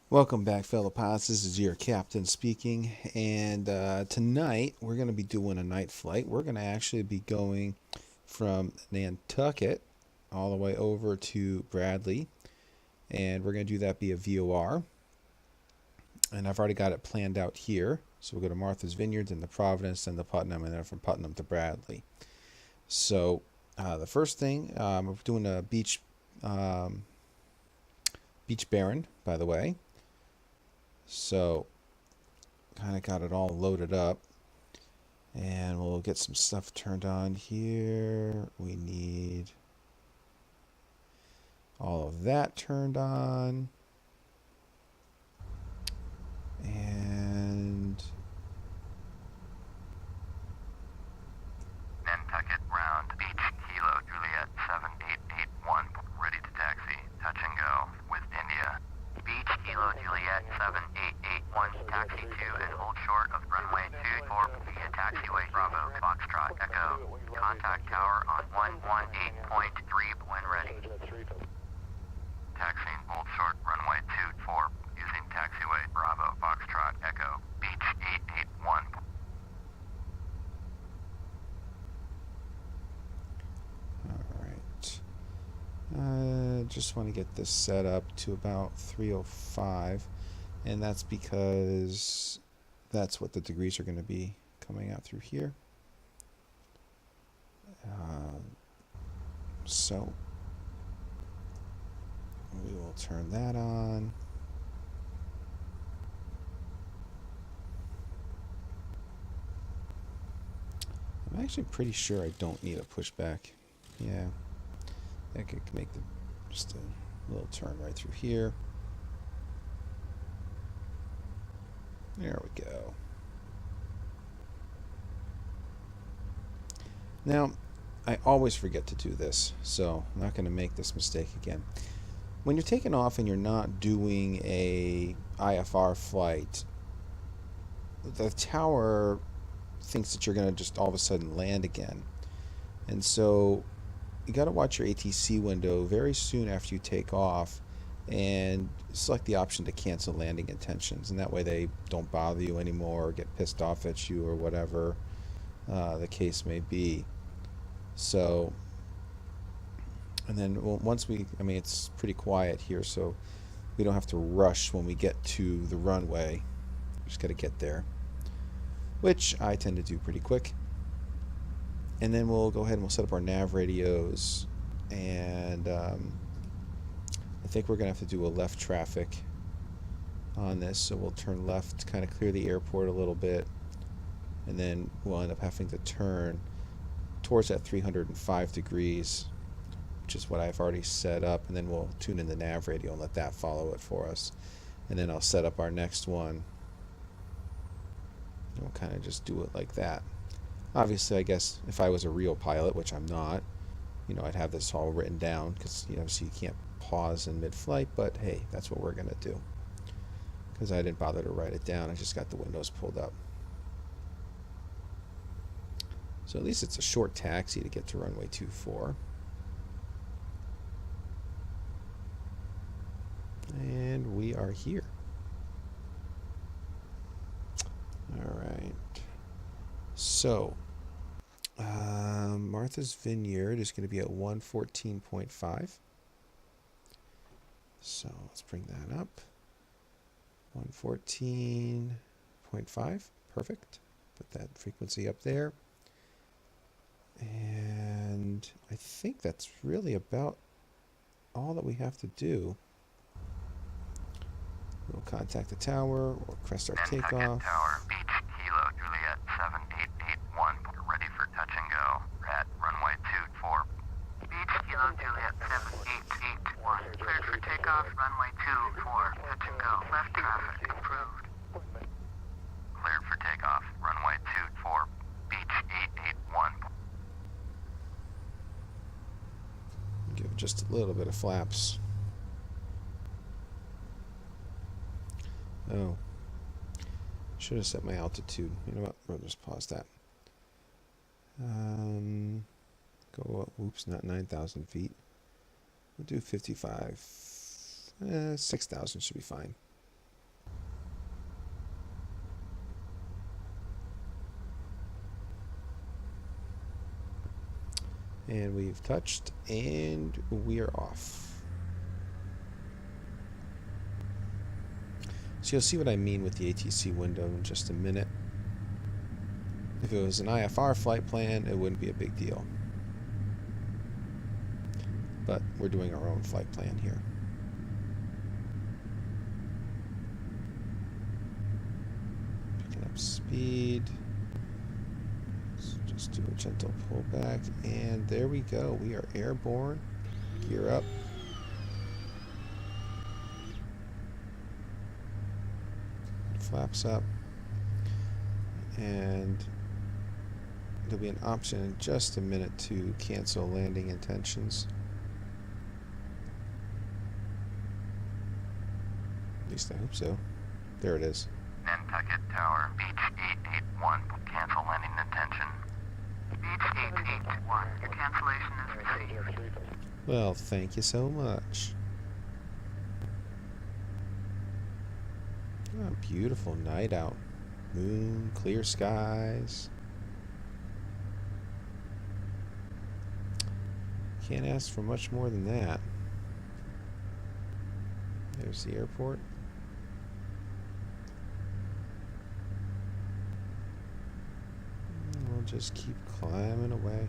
Welcome back, fellow pilots. This is your captain speaking, and tonight we're going to be doing a night flight. We're going to actually be going from Nantucket all the way over to Bradley, and we're going to do that via VOR. And I've already got it planned out here. So we'll go to Martha's Vineyard, then the Providence, then the Putnam, and then from Putnam to Bradley. So the first thing, we're doing a Beech Baron, by the way. So kind of got it all loaded up, and we'll get some stuff turned on here. We need all of that turned on, and Nantucket round, Beach Kilo Juliet 7881, ready to taxi, touch and go with India. Beach Kilo Juliet 7881, taxi to and hold short of runway 24 via taxiway Bravo Foxtrot Echo. Contact tower on 118.3 when ready. Taxiing hold short runway 24 using taxiway Bravo Foxtrot Echo. Beach 881. just want to get this set up to about 305, and that's because that's what the degrees are going to be coming out through here. So we will turn that on. I'm actually pretty sure I don't need a pushback. Yeah, I could make just a little turn right through here. There we go. Now, I always forget to do this, so I'm not going to make this mistake again. When you're taking off and you're not doing a IFR flight, the tower thinks that you're going to just all of a sudden land again. And so you got to watch your ATC window very soon after you take off and select the option to cancel landing intentions, and that way they don't bother you anymore or get pissed off at you or whatever the case may be. So, and then once I mean, it's pretty quiet here, so we don't have to rush when we get to the runway. We just got to get there, which I tend to do pretty quick. And then we'll go ahead and we'll set up our nav radios, and I think we're going to have to do a left traffic on this, so we'll turn left to kind of clear the airport a little bit, and then we'll end up having to turn towards that 305 degrees, which is what I've already set up, and then we'll tune in the nav radio and let that follow it for us. And then I'll set up our next one, and we'll kind of just do it like that. Obviously, I guess if I was a real pilot, which I'm not, I'd have this all written down, because, so you can't pause in mid-flight, but hey, that's what we're going to do, because I didn't bother to write it down. I just got the windows pulled up. So at least it's a short taxi to get to runway 24. And we are here. All right. So, Martha's Vineyard is going to be at 114.5. So let's bring that up. 114.5. Perfect. Put that frequency up there. And I think that's really about all that we have to do. We'll contact the tower, we'll crest our Nantucket takeoff. Tower, Beach Kilo Juliet 7881, ready for touch and go at runway 24. Beach Kilo Juliet 7881, cleared for takeoff, runway 24, touch and go, left traffic approved. Cleared for takeoff, runway 24, Beach 881. Give just a little bit of flaps. Oh, should have set my altitude. You know what? We'll just pause that. Go up. Oops, not 9,000 feet. We'll do 55. 6,000 should be fine. And we've touched, and we are off. So you'll see what I mean with the ATC window in just a minute. If it was an IFR flight plan, it wouldn't be a big deal. But we're doing our own flight plan here. Picking up speed. Let's just do a gentle pullback, and there we go. We are airborne. Gear up. Flaps up. And there'll be an option in just a minute to cancel landing intentions. At least I hope so. There it is. Nantucket Tower, Beech 881, cancel landing intention. Beech 881, your cancellation is received. Well, thank you so much. Oh, beautiful night out. Moon, clear skies. Can't ask for much more than that. There's the airport. We'll just keep climbing away.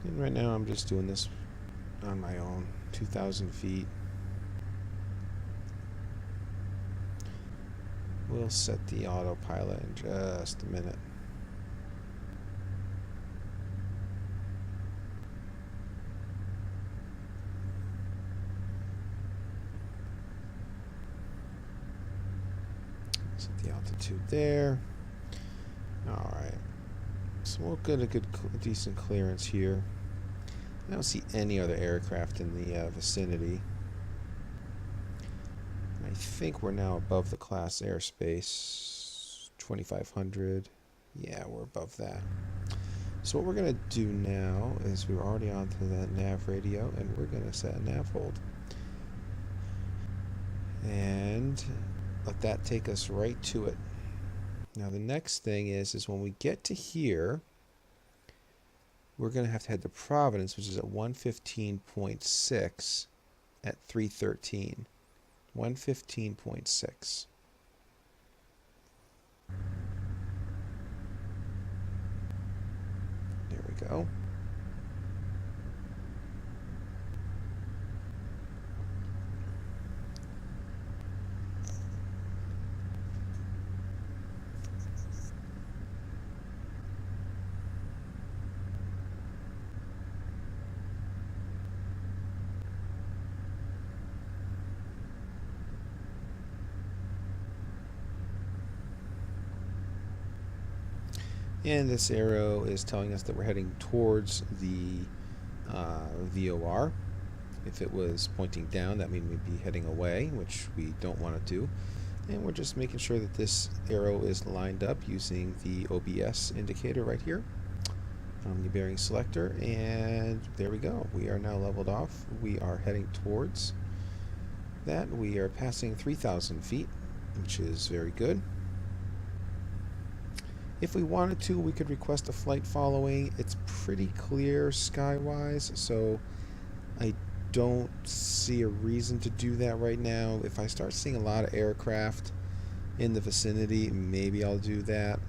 And right now I'm just doing this on my own, 2,000 feet. We'll set the autopilot in just a minute. Set the altitude there. Alright. So we'll get a decent clearance here. I don't see any other aircraft in the vicinity. I think we're now above the class airspace, 2,500. Yeah, we're above that. So what we're going to do now is we're already onto that nav radio, and we're going to set a nav hold. And let that take us right to it. Now the next thing is when we get to here, we're going to have to head to Providence, which is at 115.6 at 313. 115.6. There we go. And this arrow is telling us that we're heading towards the VOR. If it was pointing down, that means we'd be heading away, which we don't want to do. And we're just making sure that this arrow is lined up using the OBS indicator right here on the bearing selector. And there we go. We are now leveled off. We are heading towards that. We are passing 3,000 feet, which is very good. If we wanted to, we could request a flight following. It's pretty clear skywise, so I don't see a reason to do that right now. If I start seeing a lot of aircraft in the vicinity, maybe I'll do that.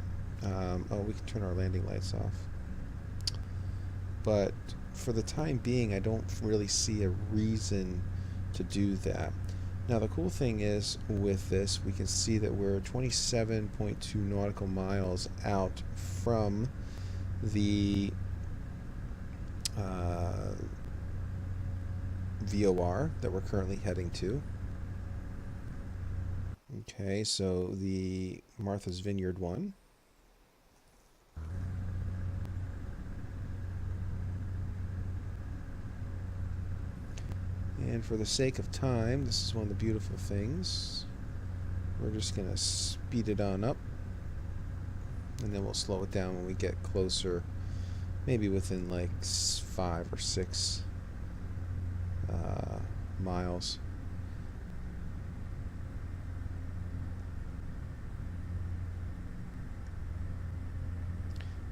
Oh, we can turn our landing lights off. But for the time being, I don't really see a reason to do that. Now the cool thing is with this, we can see that we're 27.2 nautical miles out from the VOR that we're currently heading to. Okay, so the Martha's Vineyard one. And for the sake of time, this is one of the beautiful things. we're just going to speed it on up, and then we'll slow it down when we get closer, maybe within like 5 or 6 miles.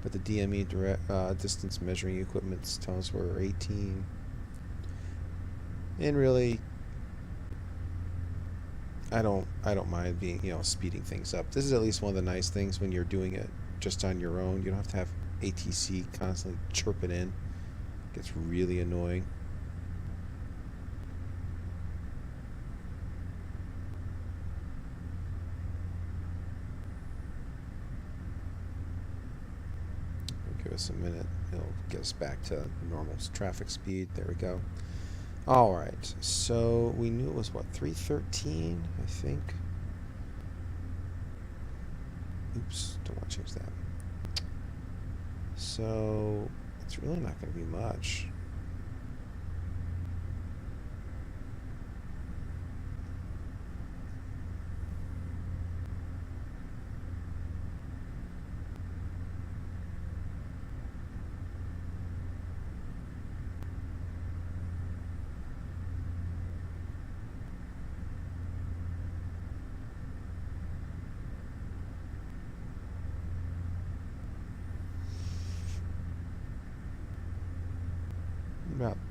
But the DME distance measuring equipment tells us we're 18. And really, I don't mind being, speeding things up. This is at least one of the nice things when you're doing it just on your own. You don't have to have ATC constantly chirping in. It gets really annoying. Give us a minute. It'll get us back to normal traffic speed. There we go. All right. So we knew it was what, 313, I think. Oops, don't want to change that. So it's really not going to be much.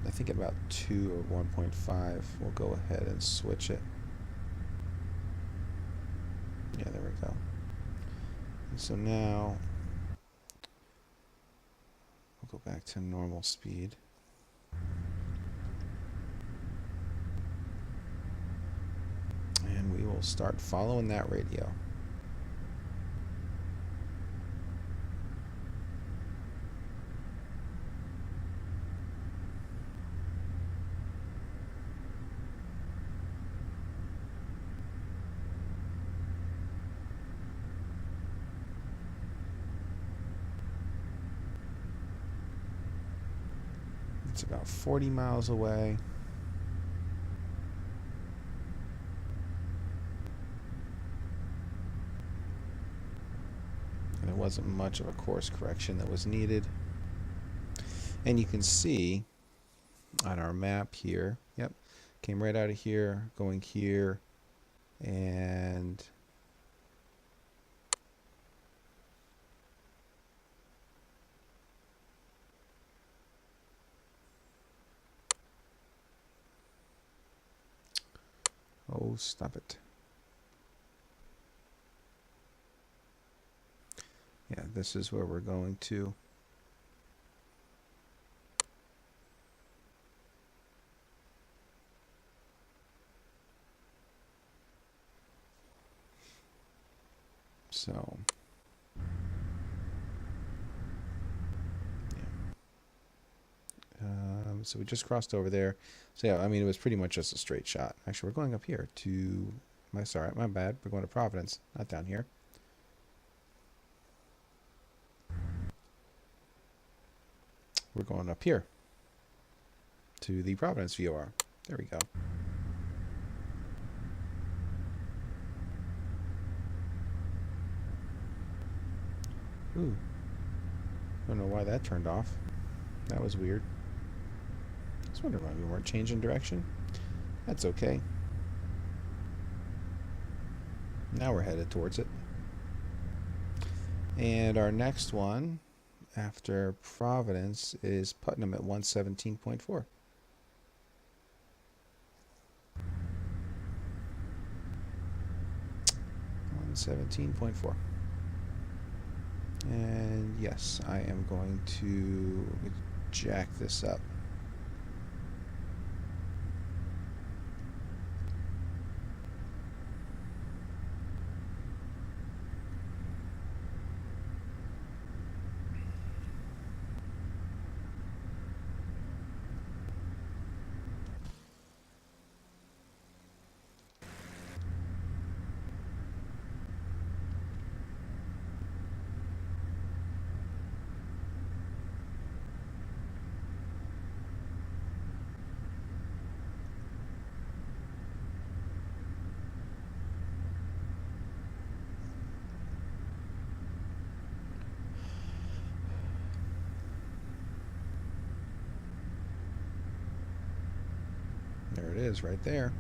I think at about 2 or 1.5, we'll go ahead and switch it. Yeah, there we go. And so now we'll go back to normal speed. And we will start following that radio. It's about 40 miles away. And there wasn't much of a course correction that was needed. And you can see on our map here, yep, came right out of here, going here, and oh, stop it. Yeah, this is where we're going to. So, yeah. So we just crossed over there. So yeah, I mean, it was pretty much just a straight shot. Actually, we're going up here to, sorry, my bad. We're going to Providence, not down here. We're going up here to the Providence VOR. There we go. Ooh. Don't know why that turned off. That was weird. I was wondering why we weren't changing direction. That's okay. Now we're headed towards it. And our next one after Providence is Putnam at 117.4. $117.4. And yes, I am going to jack this up. There it is, right there.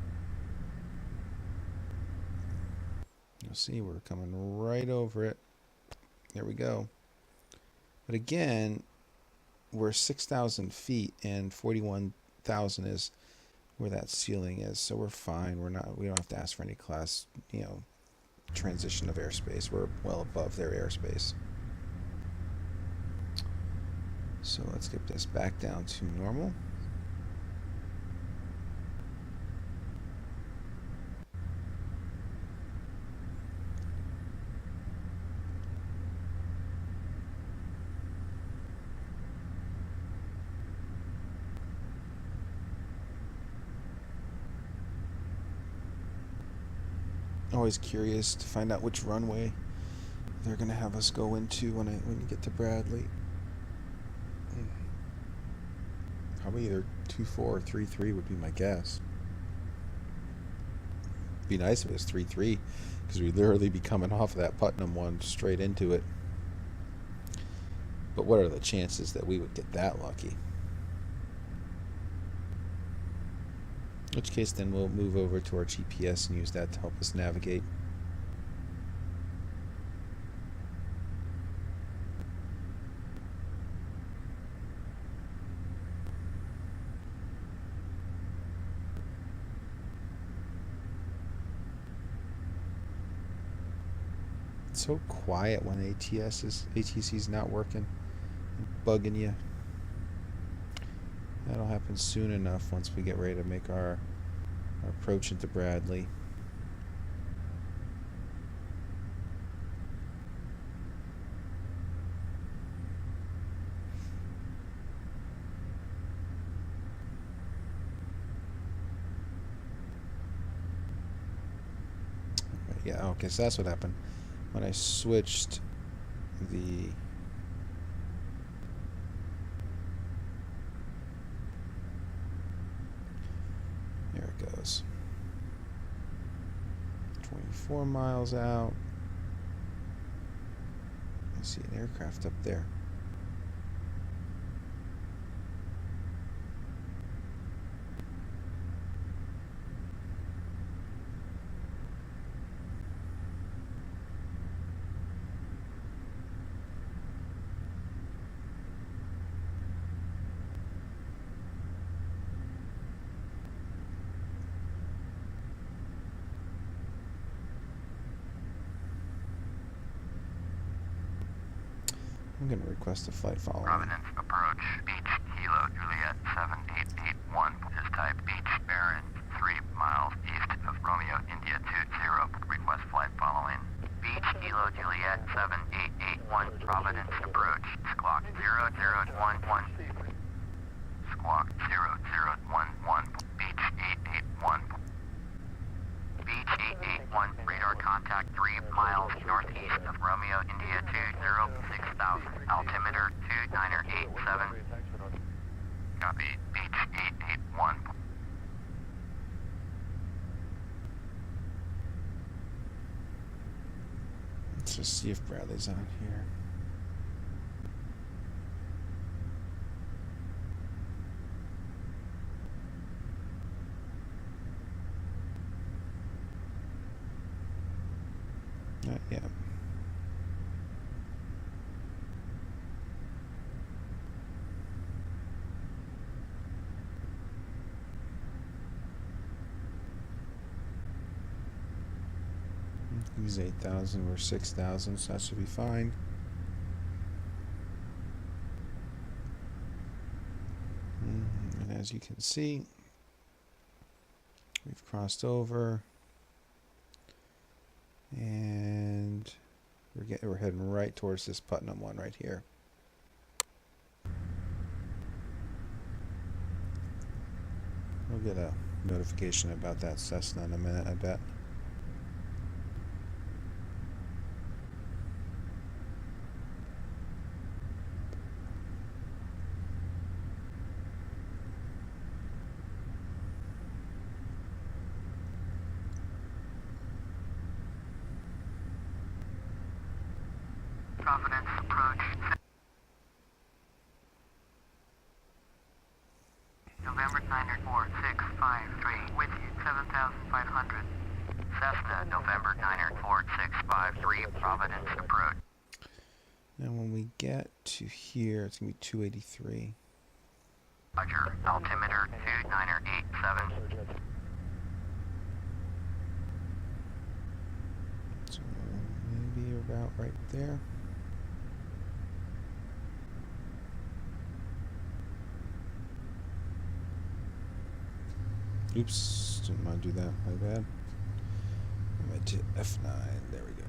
You'll see we're coming right over it. There we go. But again, we're 6,000 feet, and 41,000 is where that ceiling is, so we're fine. We don't have to ask for any class, transition of airspace. We're well above their airspace. So let's get this back down to normal. Always curious to find out which runway they're going to have us go into when you get to Bradley. Probably either 24 or 33 would be my guess. Be nice if it was 33, because we'd literally be coming off of that Putnam one straight into it. But what are the chances that we would get that lucky? In which case, then we'll move over to our GPS and use that to help us navigate. It's so quiet when ATC is not working and bugging you. That'll happen soon enough once we get ready to make our approach into Bradley. Yeah, okay, so that's what happened. When I switched the there it goes. 24 miles out. I see an aircraft up there. I'm going to request a flight following. Providence approach, Beech Kilo Juliet 7881, is type Beech Baron, 3 miles east of Romeo India 20, request flight following. Beech Kilo Juliet 7881, Providence approach, squawk 0011, squawk 0011, Beech 881. Beech 881, radar contact 3 miles northeast of Romeo India 206,000, altimeter 2987. Copy, Beech 881. Let's just see if Bradley's on here. Not yet. He's 8,000, we're 6,000, so that should be fine. And as you can see, we've crossed over, and we're heading right towards this Putnam one right here. We'll get a notification about that Cessna in a minute, I bet. Providence approach, November 9th. 4653, with you, 7,500. Cessna, November 4653, Providence approach. Now when we get to here, it's going to be 283. Roger, altimeter 2987. So maybe about right there. Oops, didn't want to do that, my bad. I went to F9, there we go.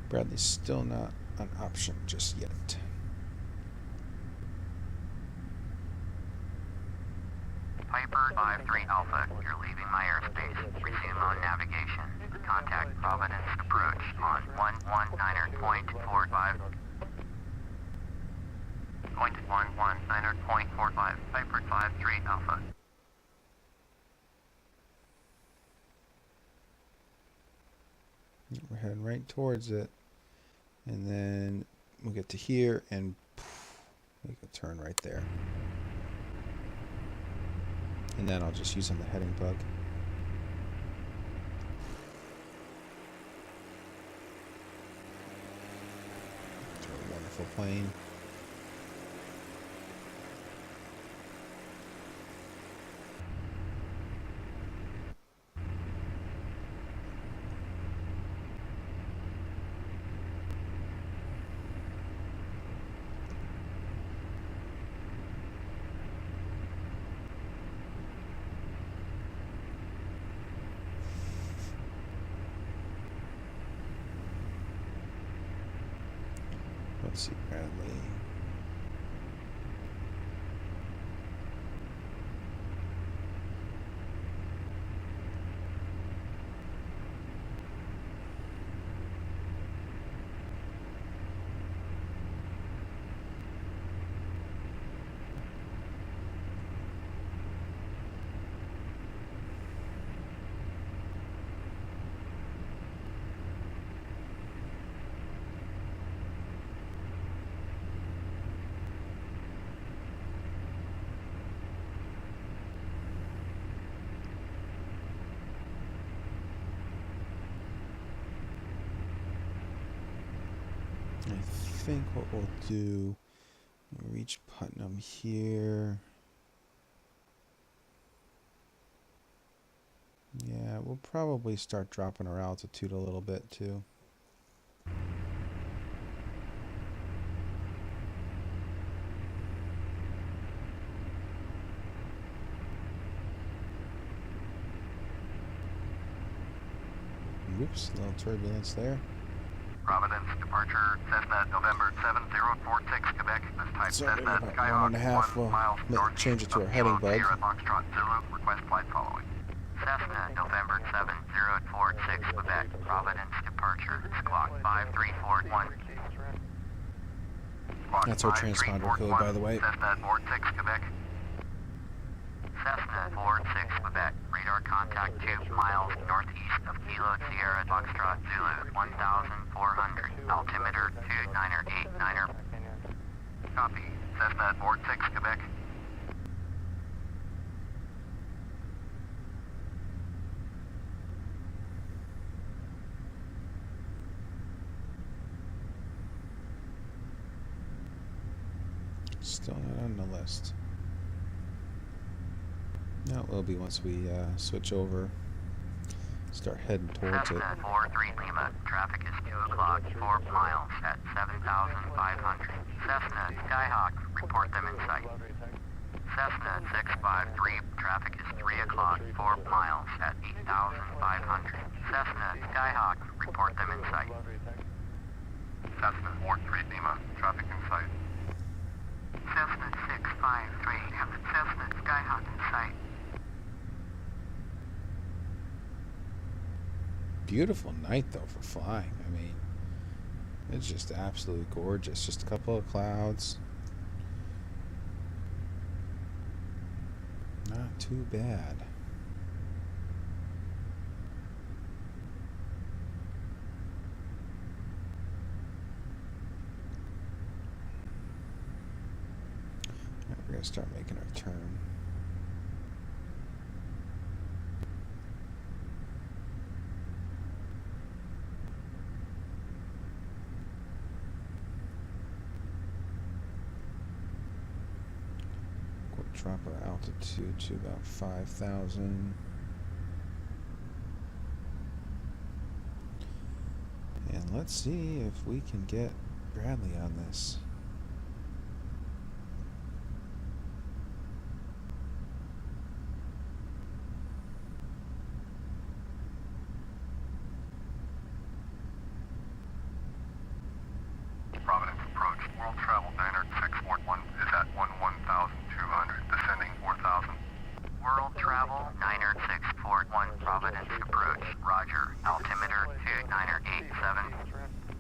Bradley's still not an option just yet. Piper 53 Alpha, you're leaving my airspace. Resume on navigation. Contact Providence approach on 119.45. Point 119.45. Piper 53 Alpha. We're heading right towards it. And then we'll get to here and make a turn right there. And then I'll just use on the heading bug. It's a wonderful plane. Let's see, Bradley. I think what we'll do, we'll reach Putnam here. Yeah, we'll probably start dropping our altitude a little bit too. Whoops, a little turbulence there. Providence departure, Cessna, November 7046, Quebec. This type So Cessna, maybe about Skyhawk, 1.5, 1 mile northeast change it to of our heading Kilo bug. Sierra Foxtrot Zulu, request flight following. Cessna, November 7046, Quebec. Providence departure, clock 5341. That's our transponder code, by the way. Cessna 46, Quebec. Cessna 46, Quebec. Radar contact 2 miles northeast of Kilo Sierra Foxtrot Zulu, 1,400. Altimeter 2989er. Copy. Cessna 46, Quebec. Still not on the list. No, it will be once we switch over, start heading towards it. Cessna 43 Lima. Traffic is 2 o'clock, 4 miles at 7,500. Cessna Skyhawk, report them in sight. Cessna 653. Traffic is 3 o'clock, 4 miles at 8,500. Cessna Skyhawk, report them in sight. Cessna 43 Lima. Traffic in sight. Cessna 653. Have the Beautiful night, though, for flying. I mean, it's just absolutely gorgeous. Just a couple of clouds. Not too bad. Alright, we're going to start making our turn. Drop our altitude to about 5,000. And let's see if we can get Bradley on this. Providence approach. World travel diner 641 is at 1,200, descending 4,000. World travel Niner 641, Providence approach. Roger. Altimeter 2987.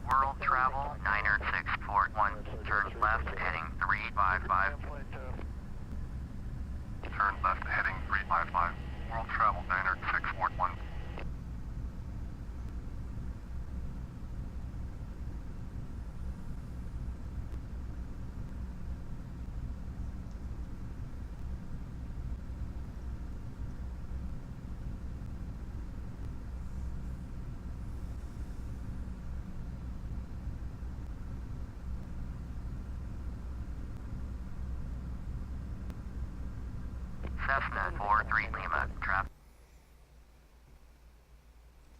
World travel Niner 641, turn left heading 355. Turn left heading 355. World travel Niner 641. Cessna 43 Lima, traffic.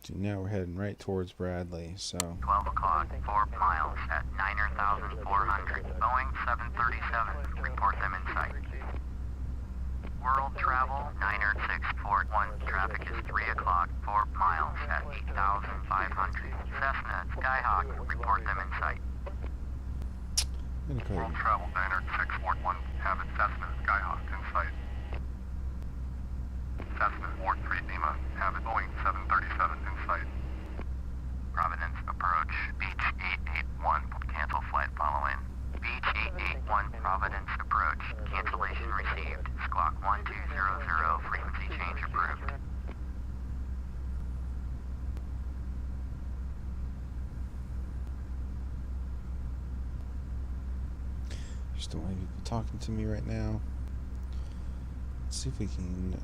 So now we're heading right towards Bradley, so 12 o'clock, 4 miles at 9,400. Boeing 737, report them in sight. World travel, Niner 641, traffic is 3 o'clock, 4 miles at 8,500. Cessna, Skyhawk, report them in sight. World travel, Niner 641, have it Cessna, Skyhawk in sight. Cessna 43 Lima, have it Boeing 737 in sight. Providence approach, Beech 881, cancel flight following. Beech 881, Providence approach, cancellation received. Squawk 1200, frequency change approved. just don't want people talking to me right now. Let's see if we can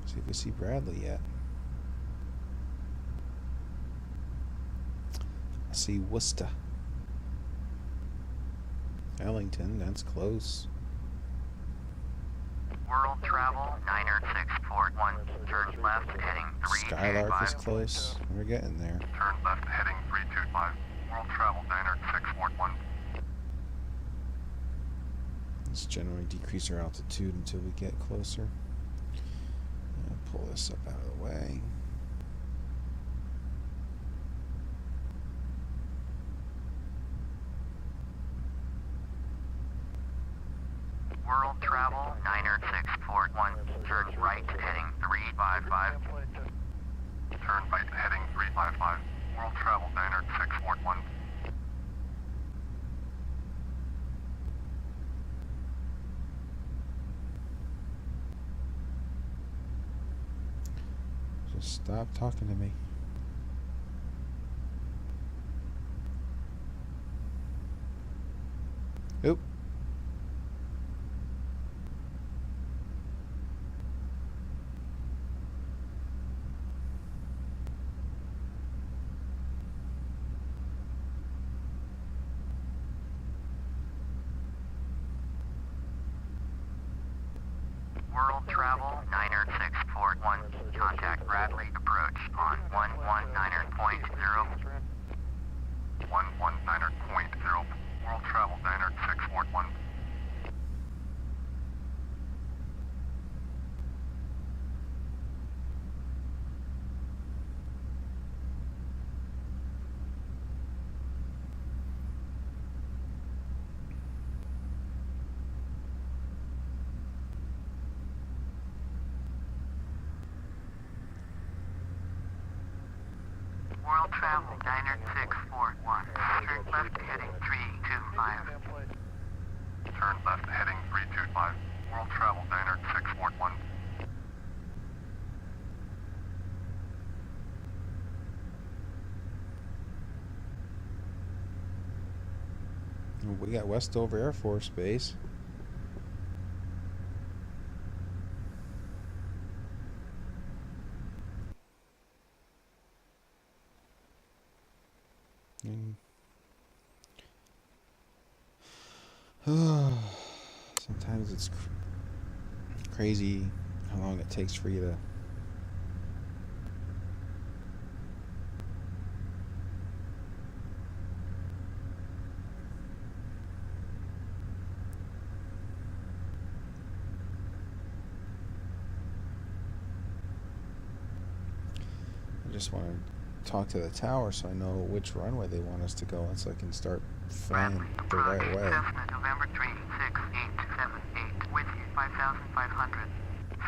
see if we see Bradley yet. I see Worcester. Ellington, that's close. World travel, Niner 641, turn left heading 325. Skylark is close. We're getting there. Turn left heading 325. World travel, Niner 641. Let's generally decrease our altitude until we get closer. I'll pull this up out of the way. World travel, Niner 641, turn right heading 355. Turn right heading 355. World travel, Niner 641. Just stop talking to me. Oop. World travel, Niner 641, contact Bradley approach on 119er.0. 119er.0. World travel, Niner 641. World travel diner 641. Turn left heading 325. Turn left heading 325. World travel diner 641. We got Westover Air Force Base. Sometimes it's crazy how long it takes for you to I just want to talk to the tower so I know which runway they want us to go on so I can start flying the right way. Cessna November 36878 with you 5,500.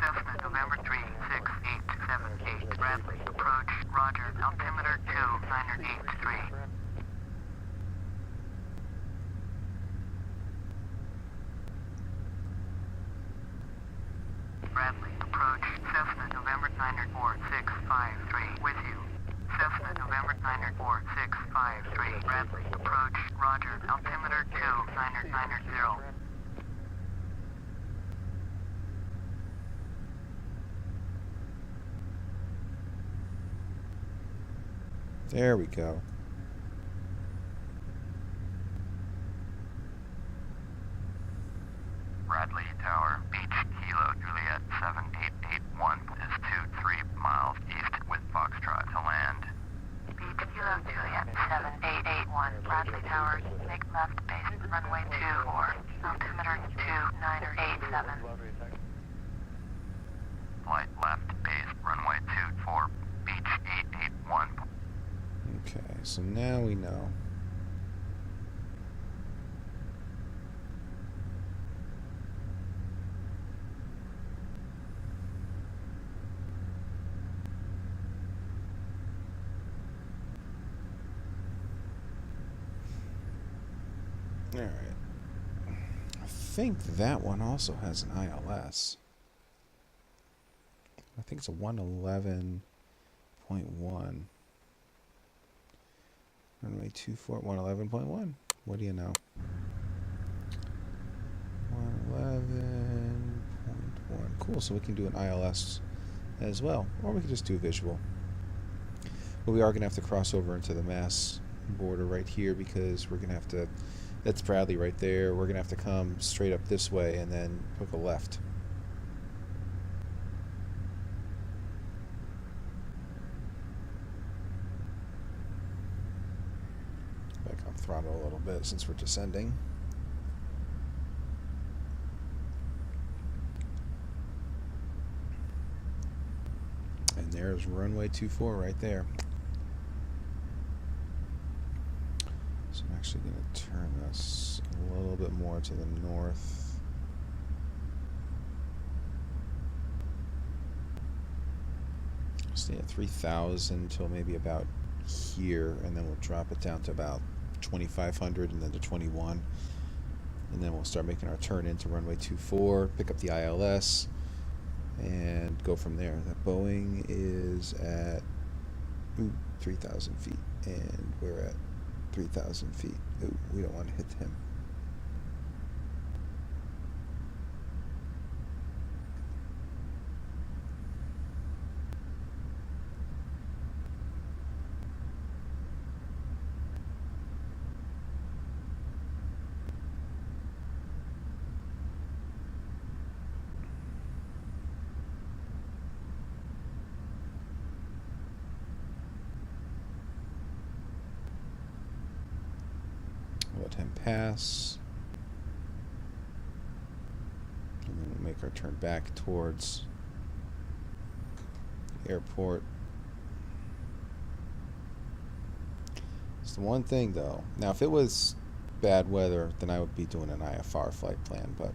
Cessna November 36878 Bradley approach Roger altimeter 2983. Bradley approach Cessna November 94653 with you. Cessna November 94653 Bradley approach Roger altimeter 2990. There we go. Bradley Tower, Beach Kilo Juliet 7881 is 23 miles east with Foxtrot to land. Beach Kilo Juliet 7881, Bradley Tower, make left base runway 24, altimeter 2987. Flight left base runway 24, Beach 881. Okay, so now we know. Alright. I think that one also has an ILS. I think it's a 111.1. Runway 24, 111.1. What do you know? 111.1. Cool, so we can do an ILS as well. Or we can just do visual. But we are going to have to cross over into the Mass border right here because we're going to have to... That's Bradley right there. We're going to have to come straight up this way and then hook a left. Back on throttle a little bit since we're descending. And there's runway 24 right there. So I'm actually going to turn us a little bit more to the north. Stay at 3,000 until maybe about here, and then we'll drop it down to about 2,500 and then to 21. And then we'll start making our turn into runway 24, pick up the ILS, and go from there. That Boeing is at 3,000 feet, and we're at 3,000 feet. Ooh, we don't want to hit him. Let him pass. And then we'll make our turn back towards the airport. It's the one thing though. Now if it was bad weather, then I would be doing an IFR flight plan, but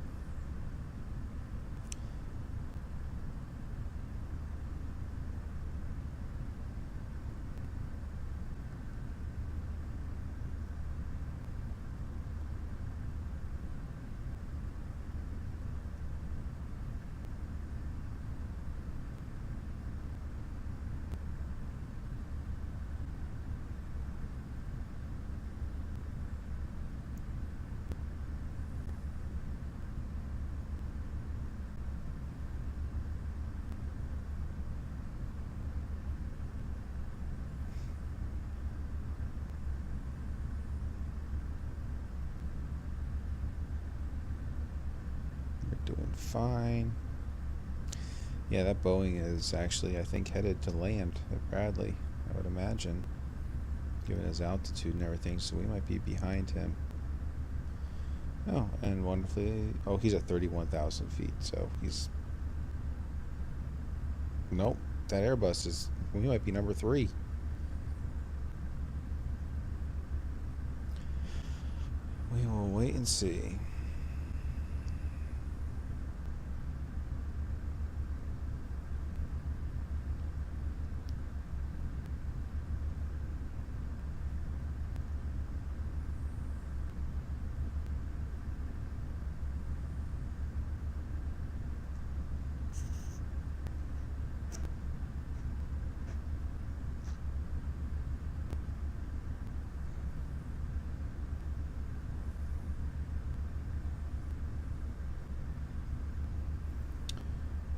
fine. Yeah, that Boeing is actually, I think, headed to land at Bradley, I would imagine, given his altitude and everything, so we might be behind him. Oh, and wonderfully, oh, he's at 31,000 feet, so he's, nope, that Airbus is, we might be number 3. We will wait and see.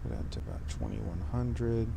Go down to about 2100.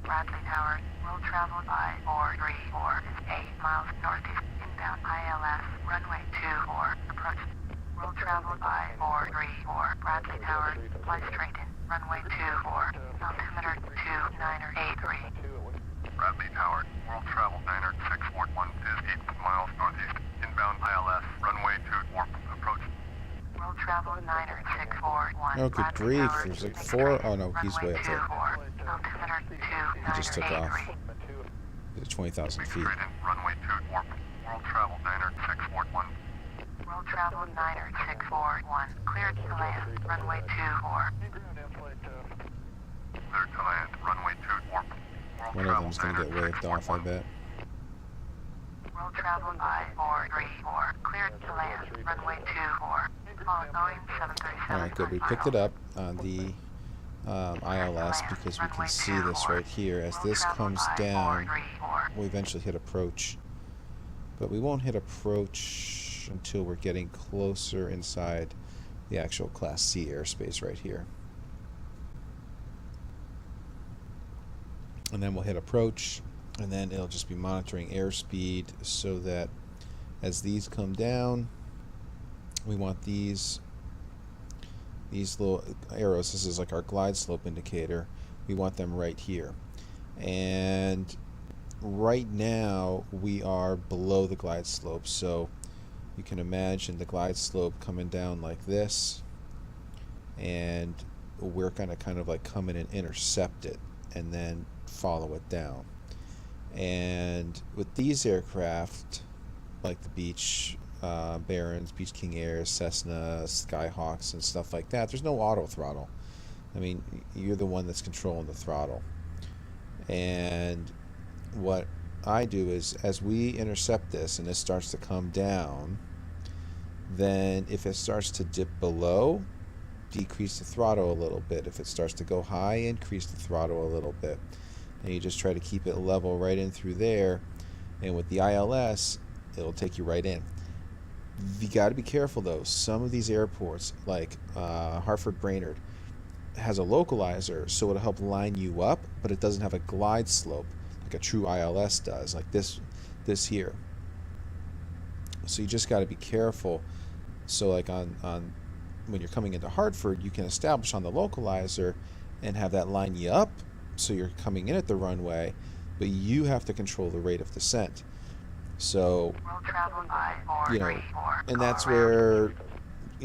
Bradley Tower will travel by 434 is 8 miles northeast inbound ILS runway 24 approach. Will travel by 434 Bradley Tower fly straight in runway 24 altimeter 2983. Bradley Tower world travel diner 641 is 8 miles northeast inbound ILS runway 24 approach. World travel niner 641. Oh, good grief, there's like 4, oh no, he's way up there. He just took off. He's at 20,000 feet. Runway 24. World travel niner 641. World travel niner 641. Cleared to land. Runway 24. Cleared to land. Runway 24. One of them's gonna get waved off, I bet. World travel by 434. Cleared to land. Runway 24. Boeing 737. Alright, good. We picked it up on the ILS because we can see this right here. As this comes down, we'll eventually hit approach. But we won't hit approach until we're getting closer inside the actual Class C airspace right here. And then we'll hit approach, and then it'll just be monitoring airspeed so that as these come down, we want these little arrows, this is like our glide slope indicator, we want them right here. And right now we are below the glide slope, so you can imagine the glide slope coming down like this, and we're gonna kind of like come in and intercept it and then follow it down. And with these aircraft, like the Beech Barons, Beech King Airs, Cessna, Skyhawks, and stuff like that, there's no auto throttle. I mean, you're the one that's controlling the throttle. And what I do is, as we intercept this and this starts to come down, then if it starts to dip below, decrease the throttle a little bit. If it starts to go high, increase the throttle a little bit. And you just try to keep it level right in through there. And with the ILS, it'll take you right in. You got to be careful though. Some of these airports, like Hartford Brainerd, has a localizer, so it'll help line you up, but it doesn't have a glide slope like a true ILS does, like this here. So you just got to be careful. So like on when you're coming into Hartford, you can establish on the localizer and have that line you up, so you're coming in at the runway, but you have to control the rate of descent. So, you know, and that's where,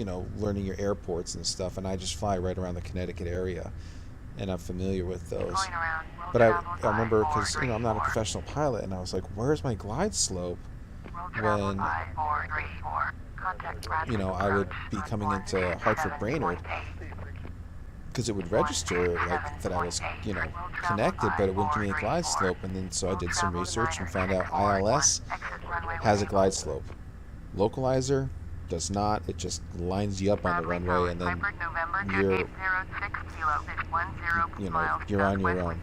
learning your airports and stuff, and I just fly right around the Connecticut area, and I'm familiar with those. Going around. Will But I travel remember, by because I'm not a 434. professional pilot, and I was like, where's my glide slope Will travel when by 434. Contact Bradley. I would Approach be on coming into Hartford Brainerd, 17.8. because it would register like that I was connected, but it wouldn't give me a glide slope. And then so I did some research and found out ILS has a glide slope. Localizer does not. It just lines you up on the runway, and then you're you're on your own.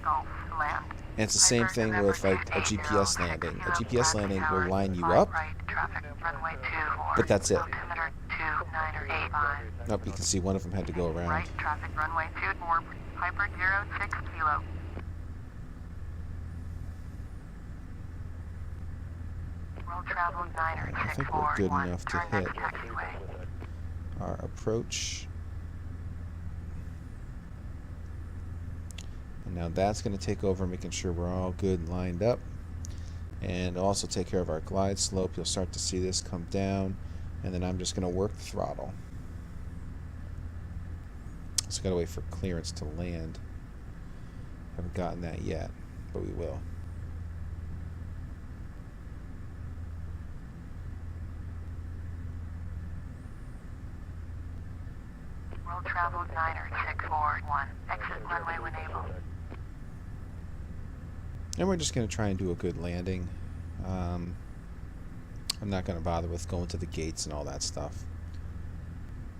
And it's the same thing with like a GPS landing. A GPS landing will line you up, but that's it. Nope, you can see one of them had to go around. Right, traffic runway 24, Piper 06 kilo. World travel 9 I think we're good enough to hit our approach. And now that's going to take over, making sure we're all good and lined up. And also take care of our glide slope. You'll start to see this come down. And then I'm just going to work the throttle. Just got to wait for clearance to land. Haven't gotten that yet, but we will. World travel 90641. Exit runway when able. And we're just going to try and do a good landing. I'm not going to bother with going to the gates and all that stuff.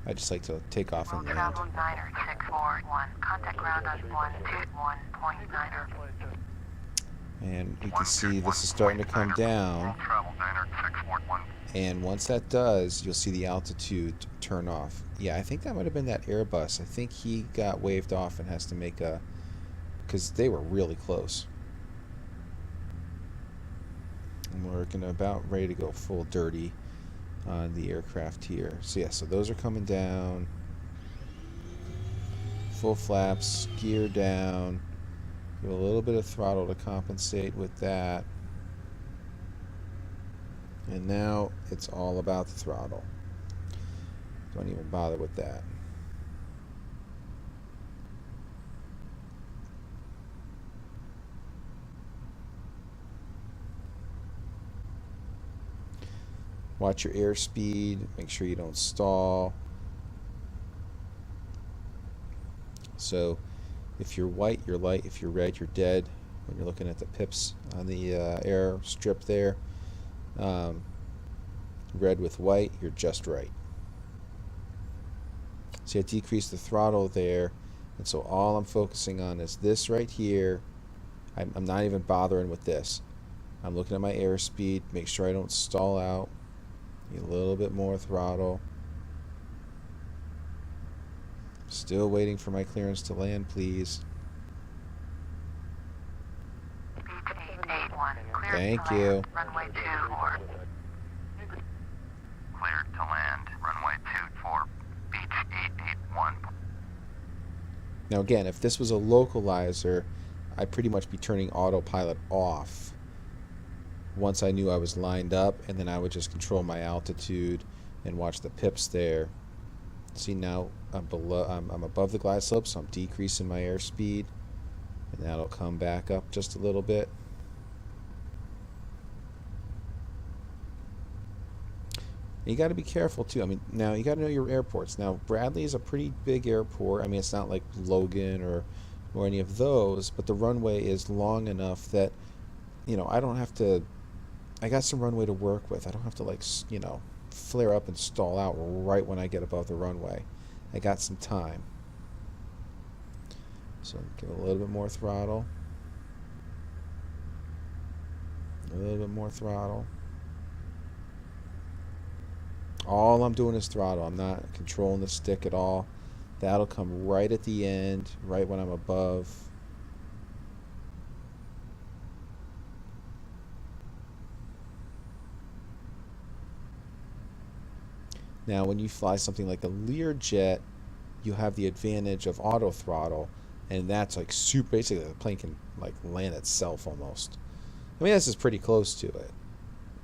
I just like to take off and World land. travel 90641. Contact ground on 121.9. And you can see this is starting to come down. And once that does, you'll see the altitude turn off. Yeah, I think that might have been that Airbus. I think he got waved off and has to make a... because they were really close. And we're gonna about ready to go full dirty on the aircraft here. So yeah, so those are coming down. Full flaps, gear down. Give a little bit of throttle to compensate with that. And now it's all about the throttle. Don't even bother with that. Watch your airspeed. Make sure you don't stall. So if you're white, you're light. If you're red, you're dead. When you're looking at the pips on the air strip there. Red with white, you're just right. So I decrease the throttle there, and so all I'm focusing on is this right here. I'm not even bothering with this. I'm looking at my airspeed, make sure I don't stall out. Need a little bit more throttle. Still waiting for my clearance to land, please. Beech 881. Thank you. Runway 24. Cleared to land. Runway 24. Beech 881. Now again, if this was a localizer, I'd pretty much be turning autopilot off once I knew I was lined up, and then I would just control my altitude and watch the pips there. See, now I'm above the glide slope, so I'm decreasing my airspeed, and that'll come back up just a little bit. And you got to be careful too. I mean, now you got to know your airports. Now Bradley is a pretty big airport. I mean, it's not like Logan or any of those, but the runway is long enough that, I don't have to. I got some runway to work with. I don't have to flare up and stall out right when I get above the runway. I got some time. So give it a little bit more throttle. A little bit more throttle. All I'm doing is throttle. I'm not controlling the stick at all. That'll come right at the end, right when I'm above. Now, when you fly something like a Learjet, you have the advantage of auto throttle, and that's like super. Basically, the plane can like land itself almost. I mean, this is pretty close to it,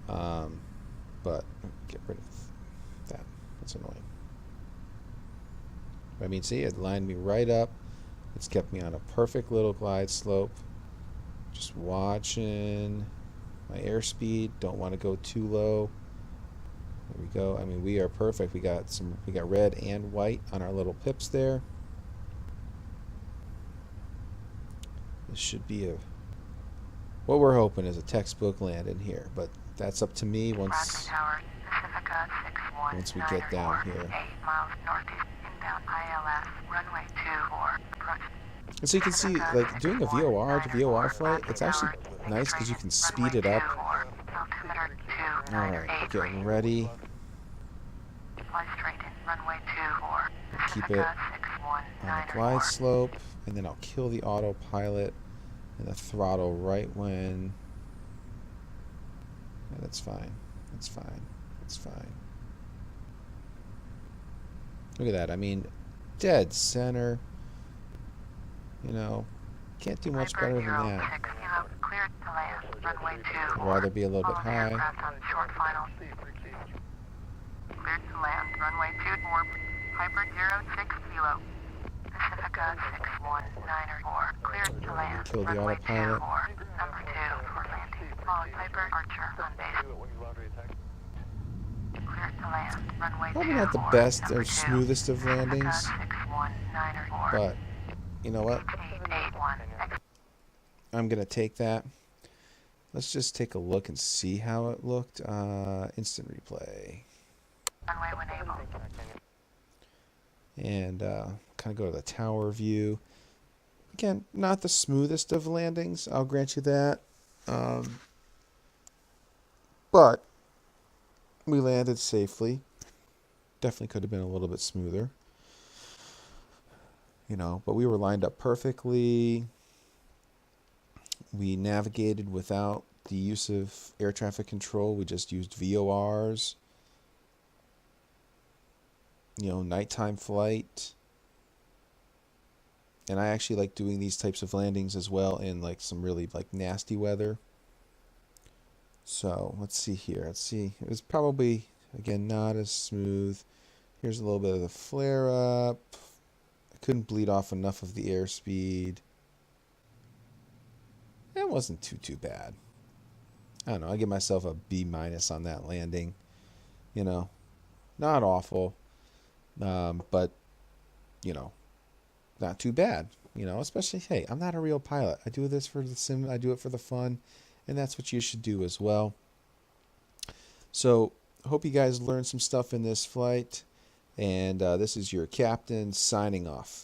but get rid of that. That's annoying. I mean, see, it lined me right up. It's kept me on a perfect little glide slope. Just watching my airspeed. Don't want to go too low. There we go. I mean, we are perfect. We got red and white on our little pips there. This should be what we're hoping is a textbook landing here, but that's up to me once we get down here. 8 miles northeast, inbound ILS, runway 24, approach. And so you can see, like, doing a VOR to VOR flight, it's actually nice because you can speed it up. Alright, getting ready. Fly straight in, runway 24. Keep it on a glide slope, and then I'll kill the autopilot and the throttle right when... Yeah, that's fine. That's fine. That's fine. Look at that. I mean, dead center. You know, can't do much better than that. I'd rather be a little bit high. Cleared to land, runway 24, Piper 06 kilo. Pacifica 61904, cleared to land, Kill the runway autopilot. 24, number 2 for landing. Follow Piper Archer on base. Cleared to land, runway Probably not the best or smoothest of landings, but you know what? I'm going to take that. Let's just take a look and see how it looked. Instant replay. Runway when able. And kind of go to the tower view. Again, not the smoothest of landings, I'll grant you that. But we landed safely. Definitely could have been a little bit smoother. You know, but we were lined up perfectly. We navigated without the use of air traffic control. We just used VORs. You know, nighttime flight. And I actually like doing these types of landings as well in like some really like nasty weather. So let's see here. Let's see. It was probably, again, not as smooth. Here's a little bit of the flare up. I couldn't bleed off enough of the airspeed. It wasn't too bad. I don't know. I give myself a B- on that landing. You know, not awful. But, you know, not too bad. You know, especially, hey, I'm not a real pilot. I do this for the sim. I do it for the fun. And that's what you should do as well. So, hope you guys learned some stuff in this flight. And this is your captain signing off.